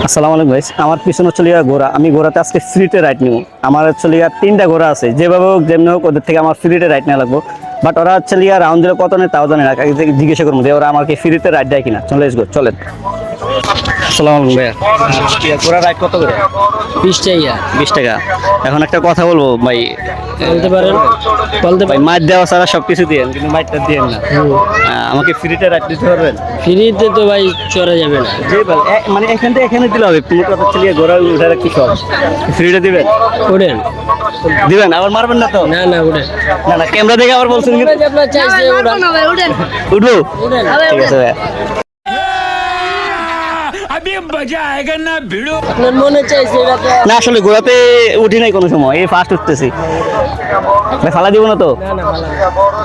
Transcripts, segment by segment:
আসসালামু আলাইকুম ভাই, আমার পিছনে চলে ঘোড়া। আমি ঘোড়াতে আজকে ফ্রিতে রাইড নিব। আমার চলে 3টা ঘোড়া আছে, যেভাবে হোক যেমনি হোক ওদের থেকে আমার ফ্রিতে রাইড নেওয়া লাগবো। বাট ওরা চলে রাউন্ড দিলে কত নেয় তাও জানে না। আগে থেকে জিজ্ঞাসা করবো যে ওরা আমাকে ফ্রিতে রাইড দেয় কিনা। চলে আসবো, চলেন। আসসালামু আলাইকুম ভাইয়া, ঘোড়া রাইড কত করে? 20 টাকা। 20 টাকা। এখন একটা কথা বলবো ভাই, বলতে পারেন, বলতে ভাই মাইট দেওয়া ছাড়া সব কিছু দিয়েন, কিন্তু মাইটটা দিয়েন না। আমাকে ফ্রিতে রাইড দিতে পারবেন? ফ্রিতে তো ভাই চড়া যাবে না। যে ভাই মানে এখান থেকে এখানে দিলে হবে। তুমি কথা চলিয়ে ঘোড়া উঠার কি সব ফ্রিতে দিবেন? উঠেন। দিবেন, আবার মারবেন না তো? না না উঠেন। না না, ক্যামেরা দেখে আবার বলছেন কিন্তু। আপনার চাইছে উঠান। উঠবো? উঠেন। ঠিক আছে ভাই। আপনার মনে চাইছে এটা তো। না আসলে ঘোড়াতে উঠি নাই কোনো সময়, এই ফার্স্ট উঠতেছি ভাই। ফালা দিব না তো? না না ভালো না।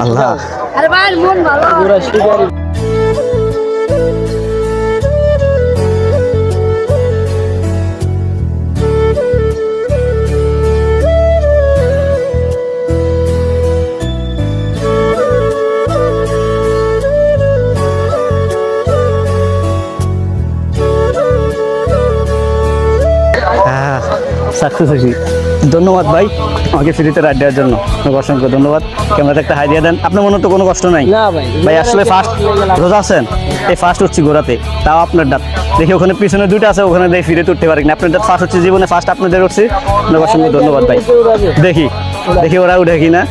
আল্লাহ। আরে ভাই মন ভালো পুরো শিকারি। সাকসেস হয়েছি। ধন্যবাদ ভাই আমাকে ফ্রিতে রাইড দেওয়ার জন্য, আপনাকে অসংখ্য ধন্যবাদ। ক্যামেরাতে একটা হাই দিয়ে দেন। আপনার মনে তো কোনো কষ্ট নাই? না ভাই। ভাই আসলে ফার্স্ট রোজা আছেন, এই ফার্স্ট উঠছি ঘোরাতে, তাও আপনার ডাক দেখি। ওখানে পিছনে 2টা আছে, ওখানে দেখি ফিরে উঠতে পারি না। আপনার ডাক ফার্স্ট হচ্ছে জীবনে, ফার্স্ট আপনাদের উঠছি। আপনাকে অসংখ্য ধন্যবাদ ভাই। দেখি দেখি ওরা উঠে কিনা।